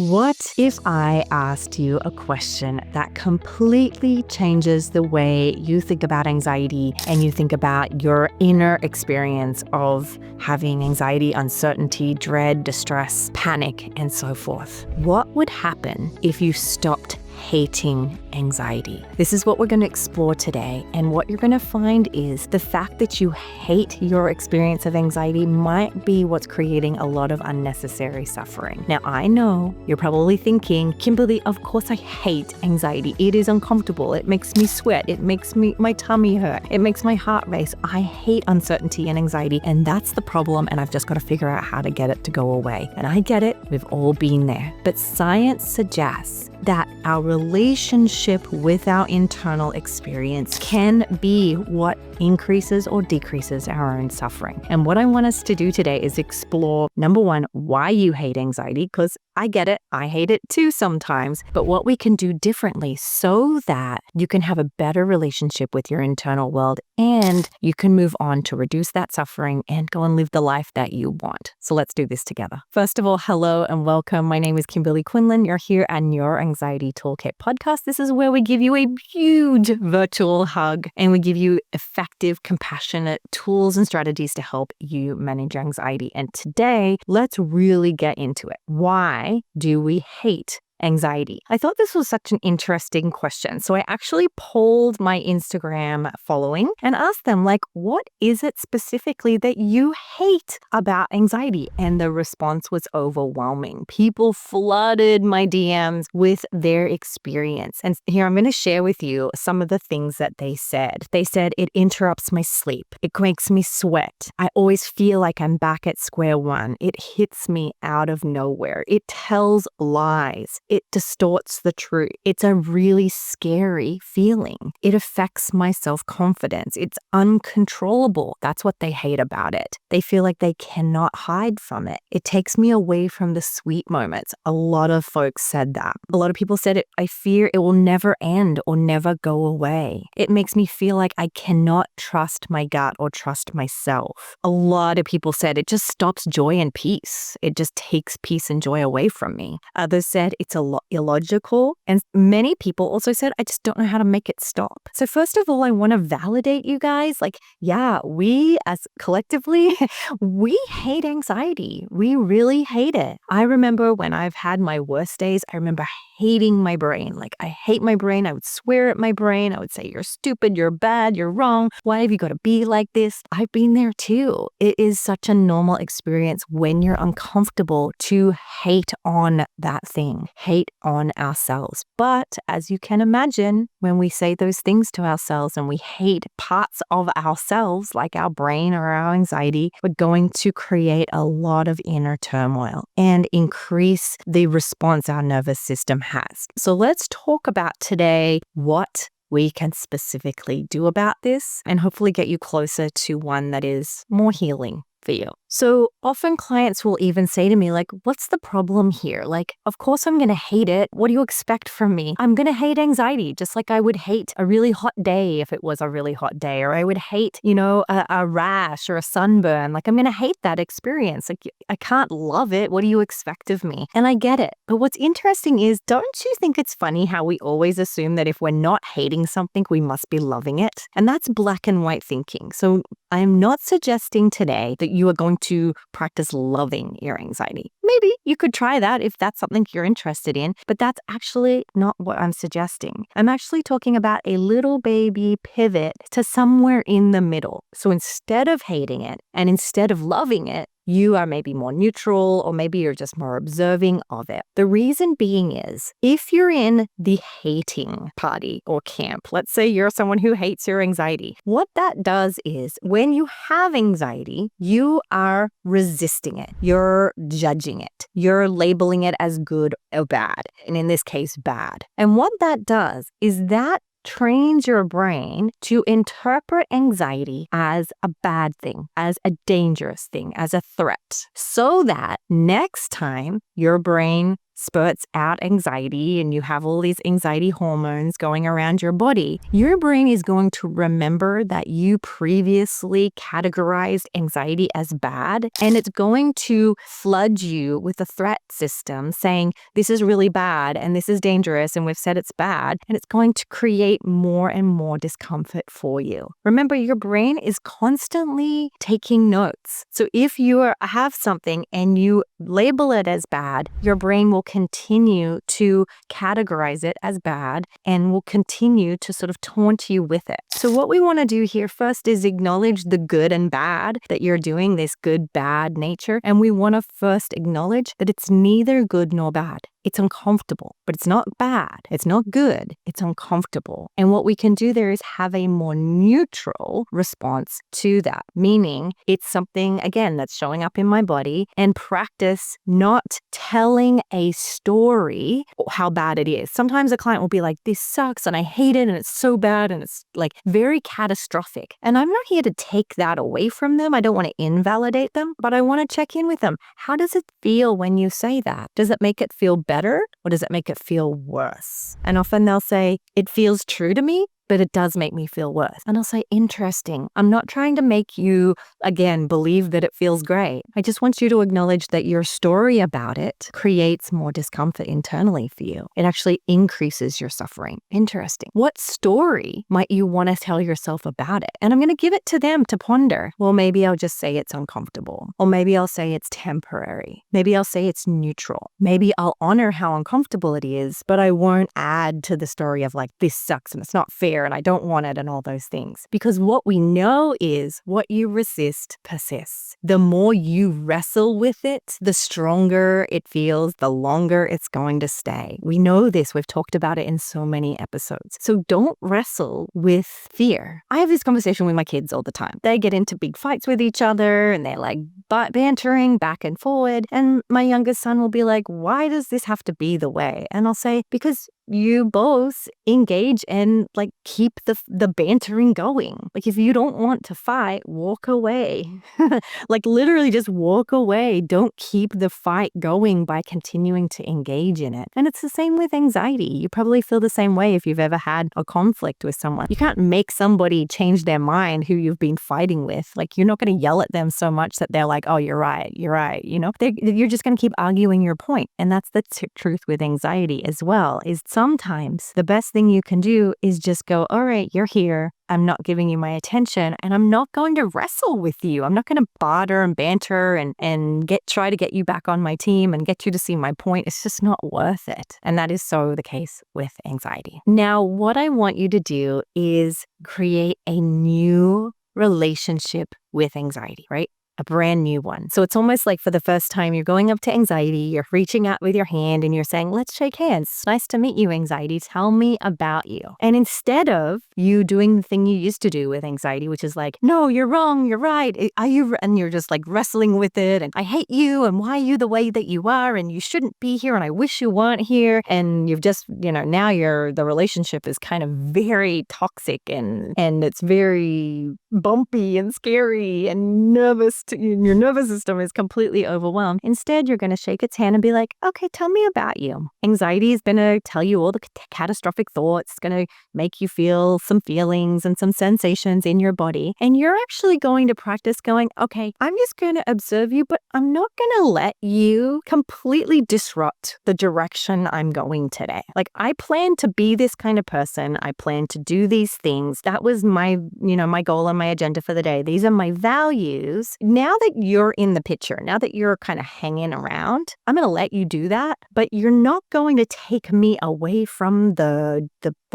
What if I asked you a question that completely changes the way you think about anxiety and you think about your inner experience of having anxiety, uncertainty, dread, distress, panic, and so forth? What would happen if you stopped hating anxiety? This is what we're going to explore today. And what you're going to find is the fact that you hate your experience of anxiety might be what's creating a lot of unnecessary suffering. Now, I know you're probably thinking, Kimberly, of course I hate anxiety. It is uncomfortable. It makes me sweat. It makes my tummy hurt. It makes my heart race. I hate uncertainty and anxiety. And that's the problem. And I've just got to figure out how to get it to go away. And I get it. We've all been there. But science suggests that our relationship with our internal experience can be what increases or decreases our own suffering. And what I want us to do today is explore, number one, why you hate anxiety, because I get it. I hate it too sometimes, but what we can do differently so that you can have a better relationship with your internal world and you can move on to reduce that suffering and go and live the life that you want. So let's do this together. First of all, hello and welcome. My name is Kimberly Quinlan. You're here on Your Anxiety Toolkit podcast. This is where we give you a huge virtual hug and we give you effective, compassionate tools and strategies to help you manage anxiety. And today, let's really get into it. Why do we hate anxiety? I thought this was such an interesting question. So I actually polled my Instagram following and asked them, what is it specifically that you hate about anxiety? And the response was overwhelming. People flooded my DMs with their experience. And here I'm going to share with you some of the things that they said. They said, it interrupts my sleep. It makes me sweat. I always feel like I'm back at square one. It hits me out of nowhere. It tells lies. It distorts the truth. It's a really scary feeling. It affects my self-confidence. It's uncontrollable. That's what they hate about it. They feel like they cannot hide from it. It takes me away from the sweet moments. A lot of folks said that. A lot of people said it. I fear it will never end or never go away. It makes me feel like I cannot trust my gut or trust myself. A lot of people said it just stops joy and peace. It just takes peace and joy away from me. Others said it's illogical. And many people also said, I just don't know how to make it stop. So first of all, I want to validate you guys. We as collectively, we hate anxiety. We really hate it. I remember when I've had my worst days, I remember hating my brain. I hate my brain. I would swear at my brain. I would say, you're stupid, you're bad, you're wrong. Why have you got to be like this? I've been there too. It is such a normal experience when you're uncomfortable to hate on that thing, hate on ourselves. But as you can imagine, when we say those things to ourselves and we hate parts of ourselves, like our brain or our anxiety, we're going to create a lot of inner turmoil and increase the response our nervous system has. So let's talk about today what we can specifically do about this and hopefully get you closer to one that is more healing for you. So often clients will even say to me, what's the problem here? Of course I'm going to hate it. What do you expect from me? I'm going to hate anxiety, just like I would hate a really hot day if it was a really hot day, or I would hate, a rash or a sunburn. I'm going to hate that experience. I can't love it. What do you expect of me? And I get it. But what's interesting is, don't you think it's funny how we always assume that if we're not hating something, we must be loving it? And that's black and white thinking. So I'm not suggesting today that you are going to practice loving your anxiety. Maybe you could try that if that's something you're interested in, but that's actually not what I'm suggesting. I'm actually talking about a little baby pivot to somewhere in the middle. So instead of hating it and instead of loving it, you are maybe more neutral, or maybe you're just more observing of it. The reason being is, if you're in the hating party or camp, let's say you're someone who hates your anxiety, what that does is when you have anxiety, you are resisting it. You're judging it. You're labeling it as good or bad, and in this case, bad. And what that does is that trains your brain to interpret anxiety as a bad thing, as a dangerous thing, as a threat, so that next time your brain spurts out anxiety and you have all these anxiety hormones going around your body, your brain is going to remember that you previously categorized anxiety as bad, and it's going to flood you with a threat system saying, this is really bad and this is dangerous and we've said it's bad, and it's going to create more and more discomfort for you. Remember, your brain is constantly taking notes. So if you have something and you label it as bad, your brain will continue to categorize it as bad and will continue to sort of taunt you with it. So what we want to do here first is acknowledge the good and bad that you're doing, this good, bad nature. And we want to first acknowledge that it's neither good nor bad. It's uncomfortable, but it's not bad. It's not good. It's uncomfortable. And what we can do there is have a more neutral response to that, meaning it's something, again, that's showing up in my body, and practice not telling a story how bad it is. Sometimes a client will be like, this sucks and I hate it and it's so bad and it's like very catastrophic. And I'm not here to take that away from them. I don't want to invalidate them, but I want to check in with them. How does it feel when you say that? Does it make it feel better, or does it make it feel worse? And often they'll say, it feels true to me, but it does make me feel worse. And I'll say, interesting. I'm not trying to make you, again, believe that it feels great. I just want you to acknowledge that your story about it creates more discomfort internally for you. It actually increases your suffering. Interesting. What story might you want to tell yourself about it? And I'm going to give it to them to ponder. Well, maybe I'll just say it's uncomfortable. Or maybe I'll say it's temporary. Maybe I'll say it's neutral. Maybe I'll honor how uncomfortable it is, but I won't add to the story of like, this sucks and it's not fair and I don't want it and all those things. Because what we know is what you resist persists. The more you wrestle with it, the stronger it feels, the longer it's going to stay. We know this. We've talked about it in so many episodes. So don't wrestle with fear. I have this conversation with my kids all the time. They get into big fights with each other and they're like bantering back and forward. And my youngest son will be like, why does this have to be the way? And I'll say, because you both engage and like keep the bantering going. Like if you don't want to fight, walk away. Like literally just walk away. Don't keep the fight going by continuing to engage in it. And it's the same with anxiety. You probably feel the same way if you've ever had a conflict with someone. You can't make somebody change their mind who you've been fighting with. Like you're not going to yell at them so much that they're like, oh, you're right. You know, you're just going to keep arguing your point. And that's the truth with anxiety as well, is sometimes the best thing you can do is just go, all right, you're here. I'm not giving you my attention and I'm not going to wrestle with you. I'm not going to barter and banter and try to get you back on my team and get you to see my point. It's just not worth it. And that is so the case with anxiety. Now, what I want you to do is create a new relationship with anxiety, right? A brand new one. So it's almost like for the first time, you're going up to anxiety, you're reaching out with your hand and you're saying, let's shake hands. It's nice to meet you, anxiety. Tell me about you. And instead of you doing the thing you used to do with anxiety, which is like, no, you're wrong, you're right. Are you? And you're just like wrestling with it. And I hate you. And why are you the way that you are? And you shouldn't be here. And I wish you weren't here. And you've just, now the relationship is kind of very toxic and it's very bumpy and scary and nervous. Your nervous system is completely overwhelmed. Instead, you're going to shake its hand and be like, okay, tell me about you. Anxiety is going to tell you all the catastrophic thoughts. It's going to make you feel some feelings and some sensations in your body. And you're actually going to practice going, okay, I'm just going to observe you, but I'm not going to let you completely disrupt the direction I'm going today. Like I plan to be this kind of person. I plan to do these things. That was my goal and my agenda for the day. These are my values. Now that you're in the picture, now that you're kind of hanging around, I'm going to let you do that, but you're not going to take me away from the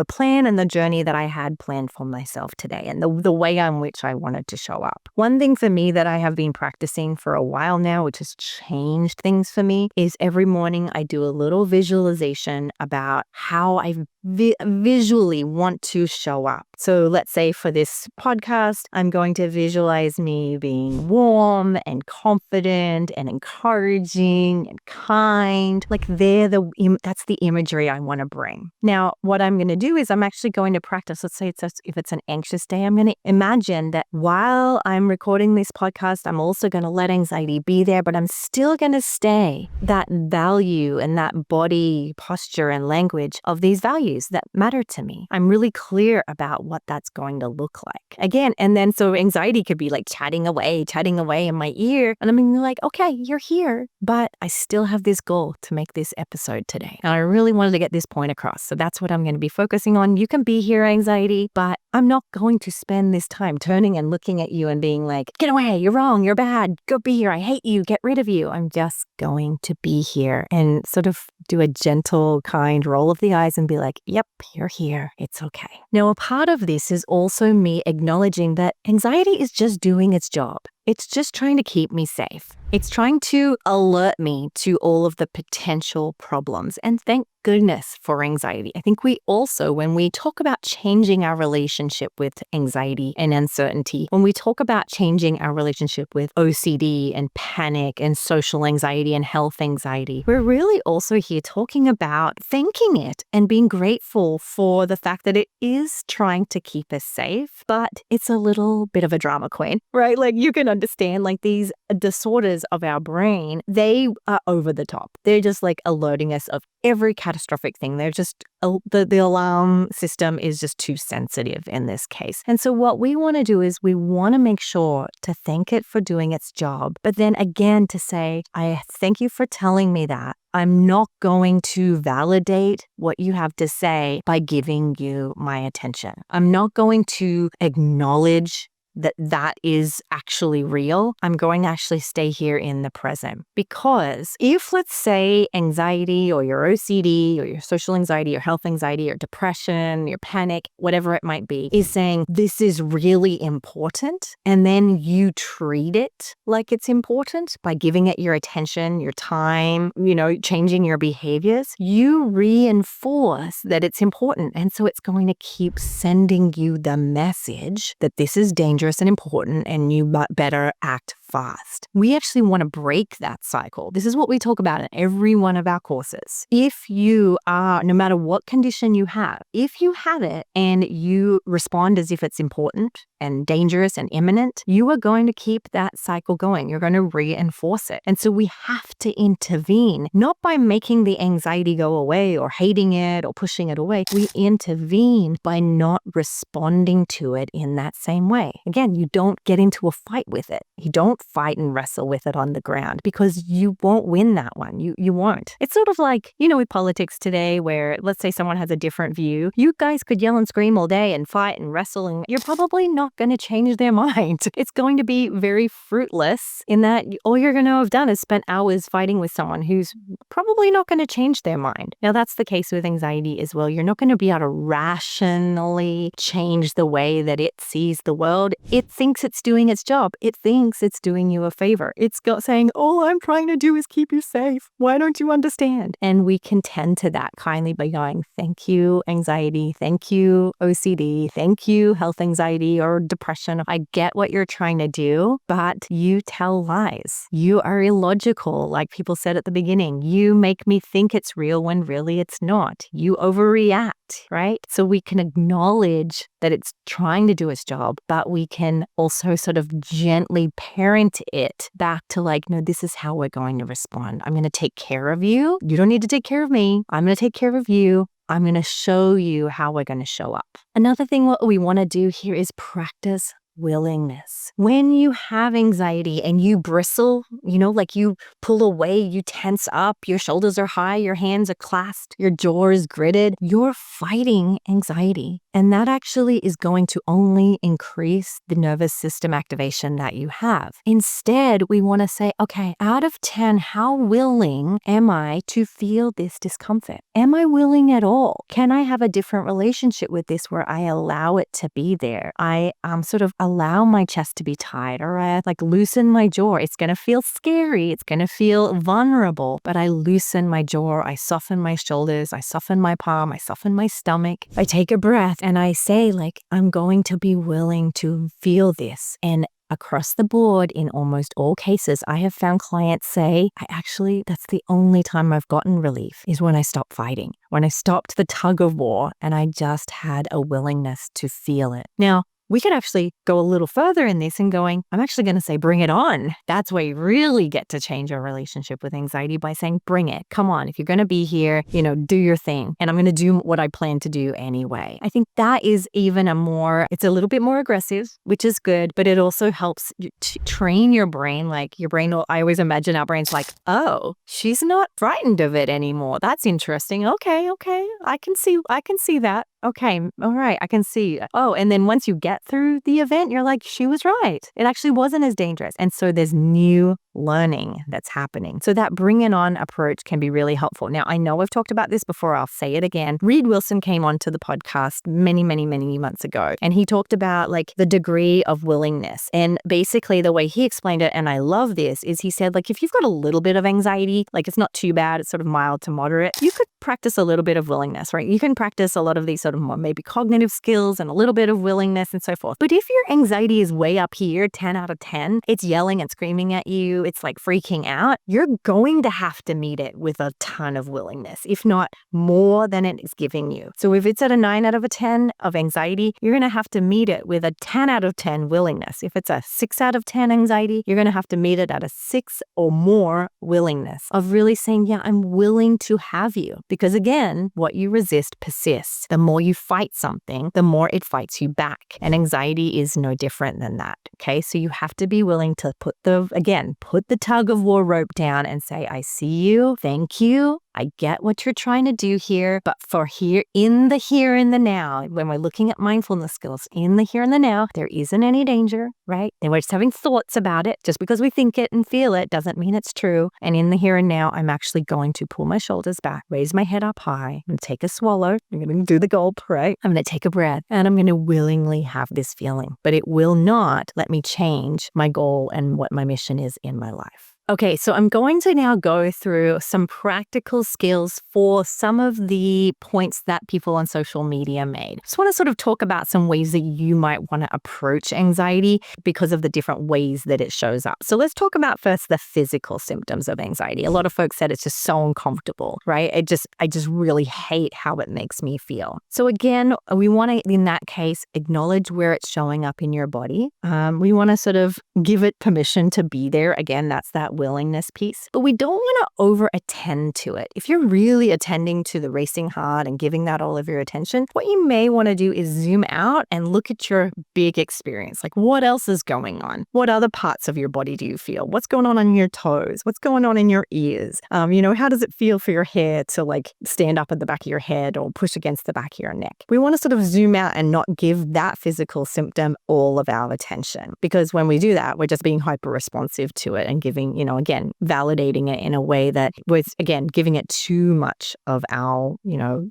plan and the journey that I had planned for myself today and the way in which I wanted to show up. One thing for me that I have been practicing for a while now, which has changed things for me, is every morning I do a little visualization about how I've visually want to show up. So let's say for this podcast, I'm going to visualize me being warm and confident and encouraging and kind. Like that's the imagery I want to bring. Now, what I'm going to do is I'm actually going to practice. Let's say if it's an anxious day, I'm going to imagine that while I'm recording this podcast, I'm also going to let anxiety be there, but I'm still going to stay that value and that body posture and language of these values that matter to me. I'm really clear about what that's going to look like. Again, and then so anxiety could be like chatting away in my ear. And I'm gonna be like, okay, you're here, but I still have this goal to make this episode today. And I really wanted to get this point across. So that's what I'm going to be focusing on. You can be here, anxiety, but I'm not going to spend this time turning and looking at you and being like, get away, you're wrong, you're bad, go be here, I hate you, get rid of you. I'm just going to be here and sort of do a gentle, kind roll of the eyes and be like, yep, you're here. It's okay. Now, a part of this is also me acknowledging that anxiety is just doing its job. It's just trying to keep me safe. It's trying to alert me to all of the potential problems. And thank goodness for anxiety. I think we also, when we talk about changing our relationship with anxiety and uncertainty, when we talk about changing our relationship with OCD and panic and social anxiety and health anxiety, we're really also here talking about thanking it and being grateful for the fact that it is trying to keep us safe, but it's a little bit of a drama queen, right? Like you can understand like these disorders of our brain, they are over the top. They're just like alerting us of every catastrophic thing. They're just, the alarm system is just too sensitive in this case. And so what we want to do is we want to make sure to thank it for doing its job, but then again to say, I thank you for telling me that. I'm not going to validate what you have to say by giving you my attention. I'm not going to acknowledge that is actually real. I'm going to actually stay here in the present. Because if, let's say, anxiety or your OCD or your social anxiety or health anxiety or depression, your panic, whatever it might be, is saying this is really important, and then you treat it like it's important by giving it your attention, your time, changing your behaviors, you reinforce that it's important. And so it's going to keep sending you the message that this is dangerous and important and you better act fast. We actually want to break that cycle. This is what we talk about in every one of our courses. If you are, no matter what condition you have, if you have it and you respond as if it's important and dangerous and imminent, you are going to keep that cycle going. You're going to reinforce it. And so we have to intervene, not by making the anxiety go away or hating it or pushing it away. We intervene by not responding to it in that same way. Again, you don't get into a fight with it. You don't fight and wrestle with it on the ground because you won't win that one. You won't. It's sort of like, with politics today where let's say someone has a different view. You guys could yell and scream all day and fight and wrestle and you're probably not going to change their mind. It's going to be very fruitless in that all you're going to have done is spent hours fighting with someone who's probably not going to change their mind. Now that's the case with anxiety as well. You're not going to be able to rationally change the way that it sees the world. It thinks it's doing its job. It thinks it's doing you a favor. It's saying, all I'm trying to do is keep you safe. Why don't you understand? And we can tend to that kindly by going, thank you, anxiety. Thank you, OCD. Thank you, health anxiety or depression. I get what you're trying to do, but you tell lies. You are illogical. Like people said at the beginning, you make me think it's real when really it's not. You overreact, right? So we can acknowledge that it's trying to do its job, but we can also sort of gently parent it back to like, no, this is how we're going to respond. I'm going to take care of you. You don't need to take care of me. I'm going to take care of you. I'm going to show you how we're going to show up. Another thing what we want to do here is practice willingness. When you have anxiety and you bristle, like you pull away, you tense up, your shoulders are high, your hands are clasped, your jaw is gritted, you're fighting anxiety. And that actually is going to only increase the nervous system activation that you have. Instead, we want to say, okay, out of 10, how willing am I to feel this discomfort? Am I willing at all? Can I have a different relationship with this where I allow it to be there? I sort of allow my chest to be tight, all right? Like loosen my jaw. It's going to feel scary. It's going to feel vulnerable, but I loosen my jaw. I soften my shoulders. I soften my palm. I soften my stomach. I take a breath and I say like, I'm going to be willing to feel this. And across the board, in almost all cases, I have found clients say, that's the only time I've gotten relief is when I stopped fighting, when I stopped the tug of war and I just had a willingness to feel it. Now, we could actually go a little further in this and going, I'm actually going to say, bring it on. That's where you really get to change your relationship with anxiety by saying, bring it. Come on. If you're going to be here, do your thing. And I'm going to do what I plan to do anyway. I think that is it's a little bit more aggressive, which is good, but it also helps to train your brain. Like your brain, I always imagine our brain's like, oh, she's not frightened of it anymore. That's interesting. Okay. I can see that. Okay, all right, I can see. Oh, and then once you get through the event, you're like, she was right. It actually wasn't as dangerous. And so there's new learning that's happening. So that bring it on approach can be really helpful. Now, I know I've talked about this before. I'll say it again. Reed Wilson came onto the podcast many months ago, and he talked about like the degree of willingness. And basically the way he explained it, and I love this, is he said like, if you've got a little bit of anxiety, like it's not too bad, it's sort of mild to moderate, you could practice a little bit of willingness, right? You can practice a lot of these sort of more maybe cognitive skills and a little bit of willingness and so forth. But if your anxiety is way up here, 10 out of 10, it's yelling and screaming at you, it's like freaking out, you're going to have to meet it with a ton of willingness, if not more than it is giving you. So if it's at a 9 out of a 10 of anxiety, you're going to have to meet it with a 10 out of 10 willingness. If it's a 6 out of 10 anxiety, you're going to have to meet it at a 6 or more willingness of really saying, yeah, I'm willing to have you. Because again, what you resist persists. The more you fight something, the more it fights you back. And anxiety is no different than that. Okay. So you have to be willing to put the tug of war rope down and say, I see you. Thank you. I get what you're trying to do here, but in the now, when we're looking at mindfulness skills, in the here and the now, there isn't any danger, right? And we're just having thoughts about it. Just because we think it and feel it doesn't mean it's true. And in the here and now, I'm actually going to pull my shoulders back, raise my head up high, and take a swallow. I'm going to do the gulp, right? I'm going to take a breath, and I'm going to willingly have this feeling, but it will not let me change my goal and what my mission is in my life. Okay, so I'm going to now go through some practical skills for some of the points that people on social media made. Just want to sort of talk about some ways that you might want to approach anxiety because of the different ways that it shows up. So let's talk about first the physical symptoms of anxiety. A lot of folks said it's just so uncomfortable, right? I just really hate how it makes me feel. So again, we want to, in that case, acknowledge where it's showing up in your body. We want to sort of give it permission to be there. Again, that's that willingness piece, but we don't want to over attend to it. If you're really attending to the racing heart and giving that all of your attention, what you may want to do is zoom out and look at your big experience. Like what else is going on? What other parts of your body do you feel? What's going on your toes? What's going on in your ears? How does it feel for your hair to like stand up at the back of your head or push against the back of your neck? We want to sort of zoom out and not give that physical symptom all of our attention, because when we do that, we're just being hyper responsive to it and giving, again, validating it in a way that was, again, giving it too much of our,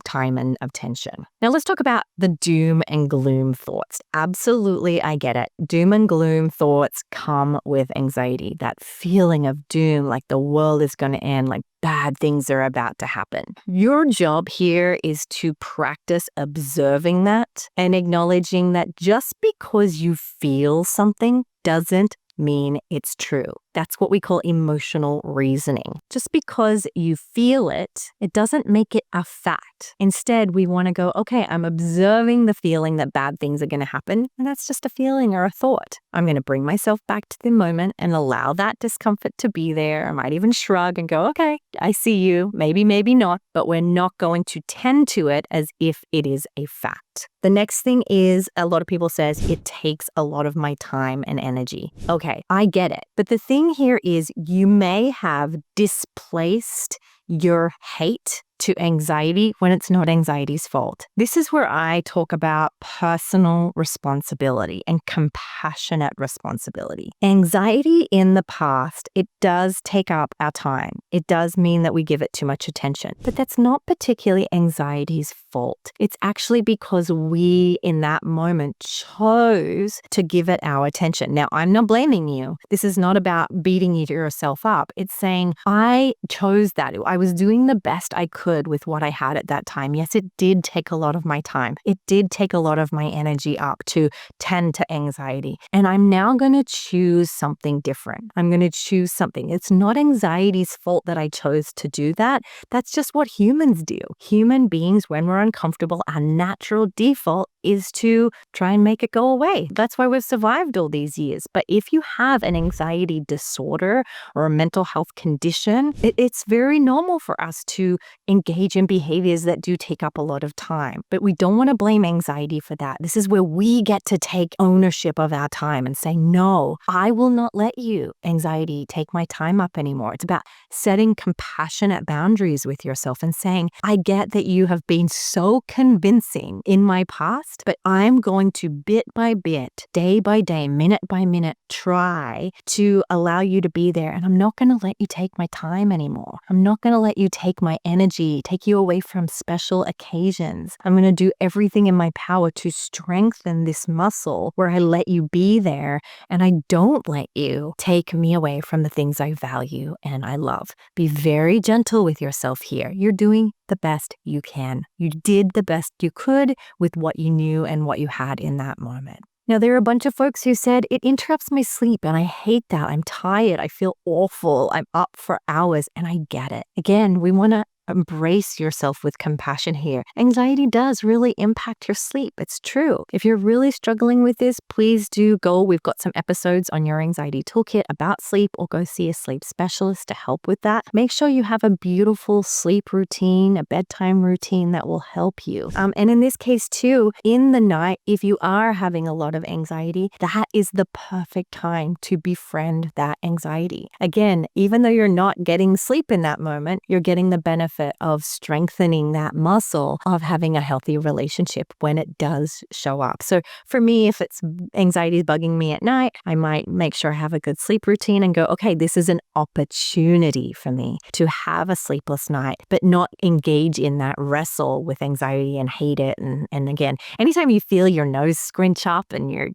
time and attention. Now let's talk about the doom and gloom thoughts. Absolutely, I get it. Doom and gloom thoughts come with anxiety. That feeling of doom, like the world is going to end, like bad things are about to happen. Your job here is to practice observing that and acknowledging that just because you feel something doesn't mean it's true. That's what we call emotional reasoning. Just because you feel it, it doesn't make it a fact. Instead, we want to go, okay, I'm observing the feeling that bad things are going to happen, and that's just a feeling or a thought. I'm going to bring myself back to the moment and allow that discomfort to be there. I might even shrug and go, okay, I see you, maybe not, but we're not going to tend to it as if it is a fact. The next thing is, a lot of people says it takes a lot of my time and energy. Okay, I get it. But the thing here is you may have displaced your hate to anxiety when it's not anxiety's fault. This is where I talk about personal responsibility and compassionate responsibility. Anxiety in the past, it does take up our time. It does mean that we give it too much attention, but that's not particularly anxiety's fault. It's actually because we in that moment chose to give it our attention. Now, I'm not blaming you. This is not about beating yourself up. It's saying, I chose that. I was doing the best I could with what I had at that time. Yes, it did take a lot of my time. It did take a lot of my energy up to tend to anxiety. And I'm now going to choose something different. I'm going to choose something. It's not anxiety's fault that I chose to do that. That's just what humans do. Human beings, when we're uncomfortable, our natural default is to try and make it go away. That's why we've survived all these years. But if you have an anxiety disorder or a mental health condition, it's very normal for us to engage in behaviors that do take up a lot of time. But we don't want to blame anxiety for that. This is where we get to take ownership of our time and say, no, I will not let you, anxiety, take my time up anymore. It's about setting compassionate boundaries with yourself and saying, I get that you have been so convincing in my past, but I'm going to bit by bit, day by day, minute by minute, try to allow you to be there. And I'm not going to let you take my time anymore. I'm not going to let you take my energy, take you away from special occasions. I'm going to do everything in my power to strengthen this muscle where I let you be there and I don't let you take me away from the things I value and I love. Be very gentle with yourself here. You're doing the best you can. You did the best you could with what you knew and what you had in that moment. Now, there are a bunch of folks who said, it interrupts my sleep and I hate that. I'm tired. I feel awful. I'm up for hours and I get it. Again, we want to embrace yourself with compassion here. Anxiety does really impact your sleep. It's true. If you're really struggling with this, please do go. We've got some episodes on your anxiety toolkit about sleep, or go see a sleep specialist to help with that. Make sure you have a beautiful sleep routine, a bedtime routine that will help you. And in this case too, in the night, if you are having a lot of anxiety, that is the perfect time to befriend that anxiety. Again, even though you're not getting sleep in that moment, you're getting the benefit of strengthening that muscle of having a healthy relationship when it does show up. So for me, if it's anxiety is bugging me at night, I might make sure I have a good sleep routine and go, okay, this is an opportunity for me to have a sleepless night, but not engage in that wrestle with anxiety and hate it. And again, anytime you feel your nose scrunch up and you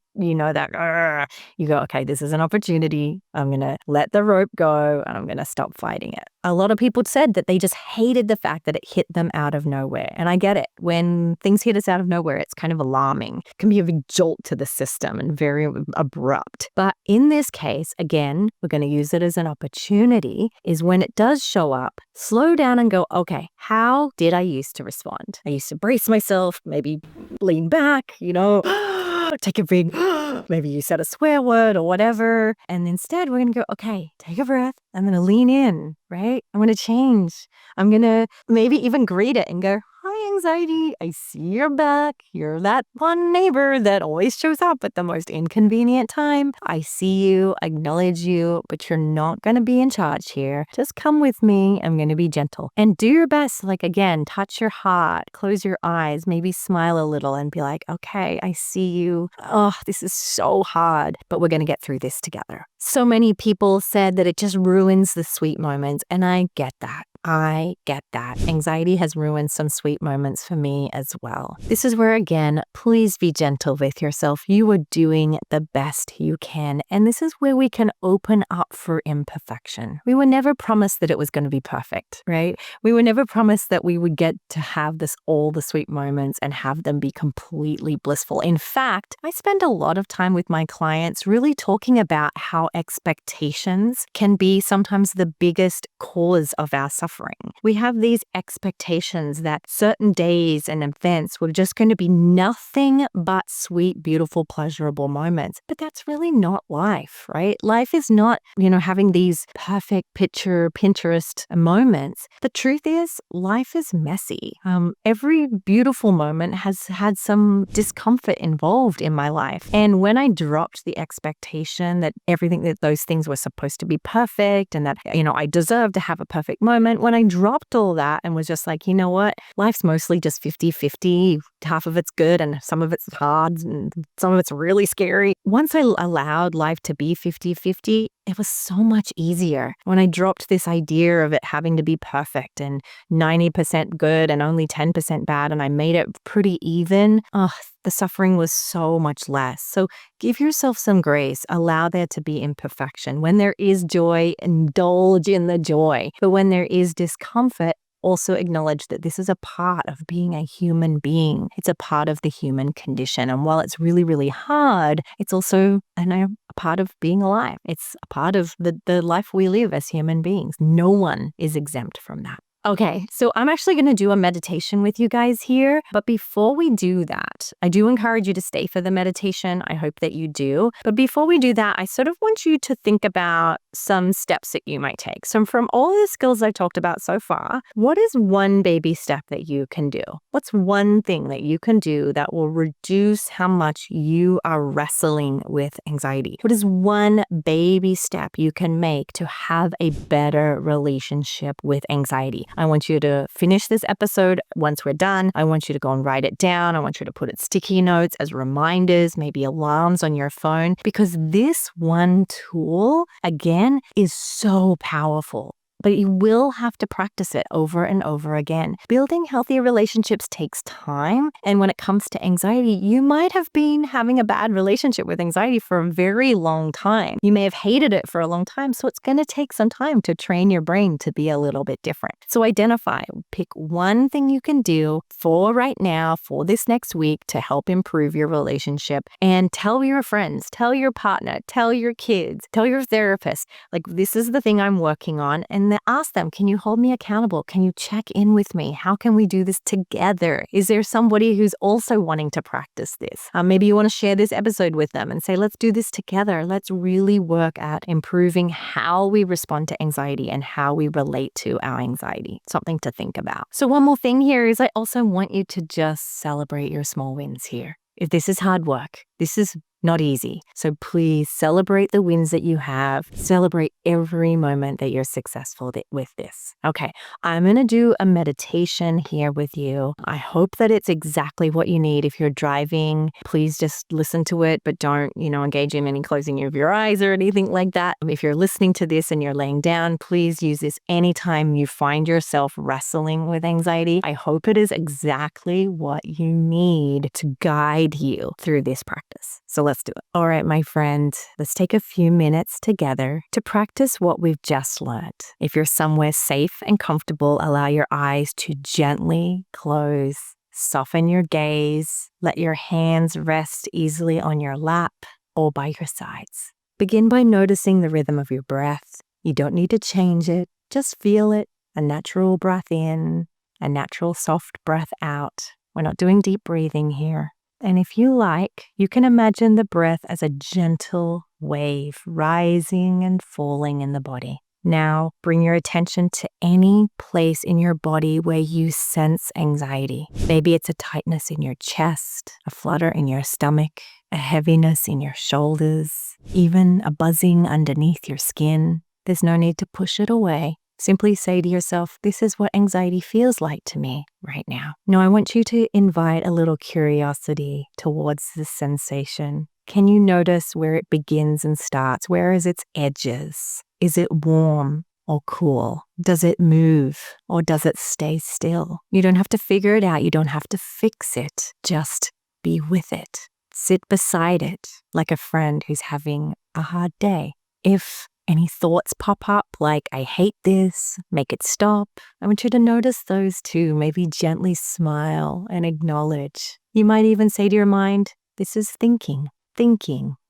go, okay, this is an opportunity. I'm going to let the rope go and I'm going to stop fighting it. A lot of people said that they just hated the fact that it hit them out of nowhere. And I get it. When things hit us out of nowhere, it's kind of alarming. It can be a big jolt to the system and very abrupt. But in this case, again, we're going to use it as an opportunity, is when it does show up, slow down and go, okay, how did I used to respond? I used to brace myself, maybe lean back, take a big, maybe you said a swear word or whatever. And instead, we're going to go, okay, take a breath. I'm going to lean in, right? I'm going to change. I'm going to maybe even greet it and go, hi, anxiety. I see you're back. You're that one neighbor that always shows up at the most inconvenient time. I see you, acknowledge you, but you're not going to be in charge here. Just come with me. I'm going to be gentle and do your best. Like, again, touch your heart, close your eyes, maybe smile a little and be like, okay, I see you. Oh, this is so hard, but we're going to get through this together. So many people said that it just ruins the sweet moments, and I get that. I get that. Anxiety has ruined some sweet moments for me as well. This is where, again, please be gentle with yourself. You are doing the best you can. And this is where we can open up for imperfection. We were never promised that it was going to be perfect, right? We were never promised that we would get to have all the sweet moments and have them be completely blissful. In fact, I spend a lot of time with my clients really talking about how expectations can be sometimes the biggest cause of our suffering. We have these expectations that certain days and events were just going to be nothing but sweet, beautiful, pleasurable moments. But that's really not life, right? Life is not, having these perfect picture Pinterest moments. The truth is, life is messy. Every beautiful moment has had some discomfort involved in my life. And when I dropped the expectation that those things were supposed to be perfect and that, I deserve to have a perfect moment, then when I dropped all that and was just like, you know what? Life's mostly just 50-50. Half of it's good and some of it's hard and some of it's really scary. Once I allowed life to be 50-50, it was so much easier. When I dropped this idea of it having to be perfect and 90% good and only 10% bad, and I made it pretty even, the suffering was so much less. So give yourself some grace. Allow there to be imperfection. When there is joy, indulge in the joy. But when there is discomfort, also acknowledge that this is a part of being a human being. It's a part of the human condition. And while it's really, really hard, it's also a part of being alive. It's a part of the life we live as human beings. No one is exempt from that. Okay, so I'm actually going to do a meditation with you guys here. But before we do that, I do encourage you to stay for the meditation. I hope that you do. But before we do that, I sort of want you to think about some steps that you might take. So from all the skills I've talked about so far, what is one baby step that you can do? What's one thing that you can do that will reduce how much you are wrestling with anxiety? What is one baby step you can make to have a better relationship with anxiety? I want you to finish this episode. Once we're done, I want you to go and write it down. I want you to put it sticky notes as reminders, maybe alarms on your phone, because this one tool, again, is so powerful. But you will have to practice it over and over again. Building healthy relationships takes time. And when it comes to anxiety, you might have been having a bad relationship with anxiety for a very long time. You may have hated it for a long time. So it's going to take some time to train your brain to be a little bit different. So pick one thing you can do for right now, for this next week, to help improve your relationship. And tell your friends, tell your partner, tell your kids, tell your therapist, like, this is the thing I'm working on. And then ask them, can you hold me accountable? Can you check in with me? How can we do this together? Is there somebody who's also wanting to practice this? Maybe you want to share this episode with them and say, let's do this together. Let's really work at improving how we respond to anxiety and how we relate to our anxiety. Something to think about. So one more thing here is I also want you to just celebrate your small wins here. If this is hard work, this is not easy. So please celebrate the wins that you have. Celebrate every moment that you're successful with this. Okay, I'm going to do a meditation here with you. I hope that it's exactly what you need. If you're driving, please just listen to it, but don't, engage in any closing of your eyes or anything like that. If you're listening to this and you're laying down, please use this anytime you find yourself wrestling with anxiety. I hope it is exactly what you need to guide you through this practice. So let's do it. All right, my friend, let's take a few minutes together to practice what we've just learned. If you're somewhere safe and comfortable, allow your eyes to gently close. Soften your gaze. Let your hands rest easily on your lap or by your sides. Begin by noticing the rhythm of your breath. You don't need to change it. Just feel it. A natural breath in, a natural soft breath out. We're not doing deep breathing here. And if you like, you can imagine the breath as a gentle wave rising and falling in the body. Now, bring your attention to any place in your body where you sense anxiety. Maybe it's a tightness in your chest, a flutter in your stomach, a heaviness in your shoulders, even a buzzing underneath your skin. There's no need to push it away. Simply say to yourself, this is what anxiety feels like to me right now. Now, I want you to invite a little curiosity towards this sensation. Can you notice where it begins and starts? Where is its edges? Is it warm or cool? Does it move or does it stay still? You don't have to figure it out. You don't have to fix it. Just be with it. Sit beside it like a friend who's having a hard day. If any thoughts pop up like, I hate this, make it stop, I want you to notice those too. Maybe gently smile and acknowledge. You might even say to your mind, this is thinking.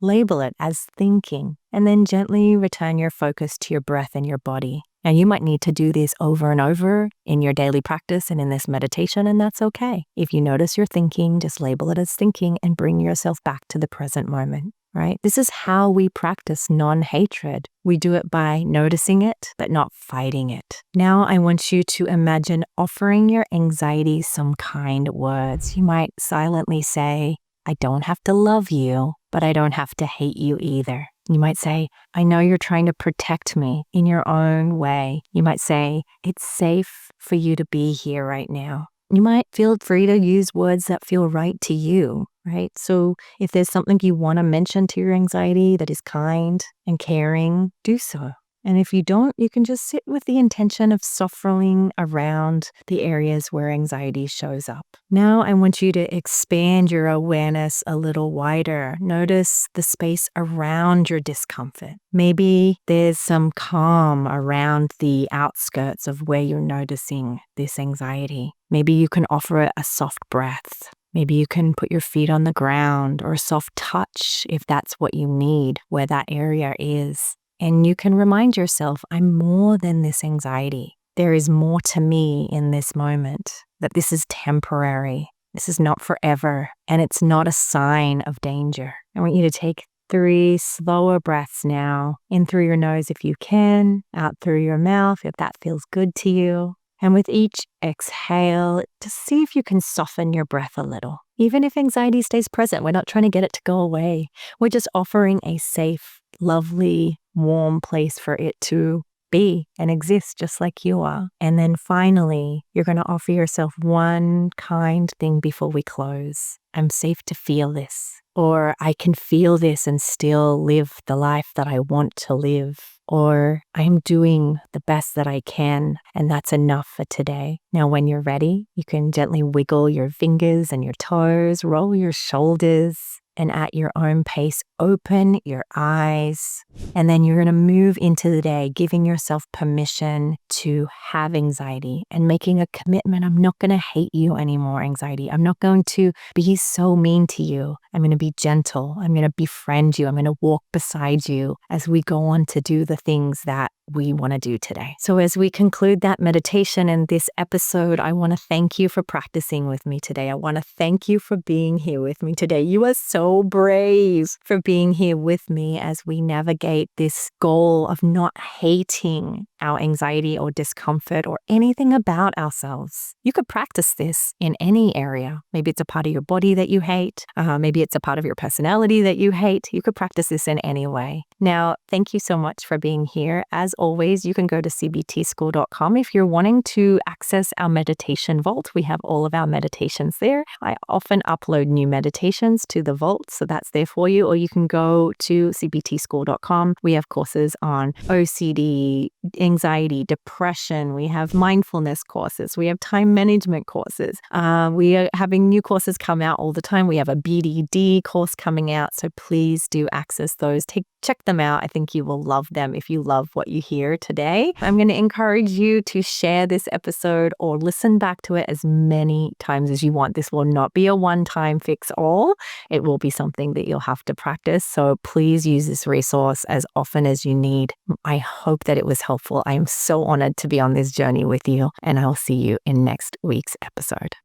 Label it as thinking, and then gently return your focus to your breath and your body. Now, you might need to do this over and over in your daily practice and in this meditation, and that's okay. If you notice you're thinking, just label it as thinking and bring yourself back to the present moment, right? This is how we practice non-hatred. We do it by noticing it, but not fighting it. Now, I want you to imagine offering your anxiety some kind words. You might silently say, I don't have to love you, but I don't have to hate you either. You might say, I know you're trying to protect me in your own way. You might say, it's safe for you to be here right now. You might feel free to use words that feel right to you, right? So if there's something you want to mention to your anxiety that is kind and caring, do so. And if you don't, you can just sit with the intention of softening around the areas where anxiety shows up. Now I want you to expand your awareness a little wider. Notice the space around your discomfort. Maybe there's some calm around the outskirts of where you're noticing this anxiety. Maybe you can offer it a soft breath. Maybe you can put your feet on the ground or a soft touch if that's what you need, where that area is. And you can remind yourself, I'm more than this anxiety. There is more to me in this moment, that this is temporary. This is not forever, and it's not a sign of danger. I want you to take 3 slower breaths now, in through your nose if you can, out through your mouth if that feels good to you. And with each exhale, just see if you can soften your breath a little. Even if anxiety stays present, we're not trying to get it to go away. We're just offering a safe, lovely, warm place for it to be and exist just like you are. And then finally, you're going to offer yourself one kind thing before we close. I'm safe to feel this, or I can feel this and still live the life that I want to live, or I'm doing the best that I can, and that's enough for today. Now, when you're ready, you can gently wiggle your fingers and your toes, roll your shoulders, and at your own pace, open your eyes. And then you're going to move into the day, giving yourself permission to have anxiety and making a commitment. I'm not going to hate you anymore, anxiety. I'm not going to be so mean to you. I'm going to be gentle. I'm going to befriend you. I'm going to walk beside you as we go on to do the things that we want to do today. So as we conclude that meditation and this episode, I want to thank you for practicing with me today. I want to thank you for being here with me today. You are so brave for being here with me as we navigate this goal of not hating our anxiety or discomfort or anything about ourselves. You could practice this in any area. Maybe it's a part of your body that you hate. Maybe it's a part of your personality that you hate. You could practice this in any way. Now, thank you so much for being here. As always, you can go to cbtschool.com if you're wanting to access our meditation vault. We have all of our meditations there. I often upload new meditations to the vault, so that's there for you. Or you can go to cbtschool.com. We have courses on OCD, anxiety, depression. We have mindfulness courses. We have time management courses. We are having new courses come out all the time. We have a BDD course coming out, so please do access those. Check them out. I think you will love them if you love what you hear today. I'm going to encourage you to share this episode or listen back to it as many times as you want. This will not be a one-time fix all. It will be something that you'll have to practice. So please use this resource as often as you need. I hope that it was helpful. I am so honored to be on this journey with you, and I'll see you in next week's episode.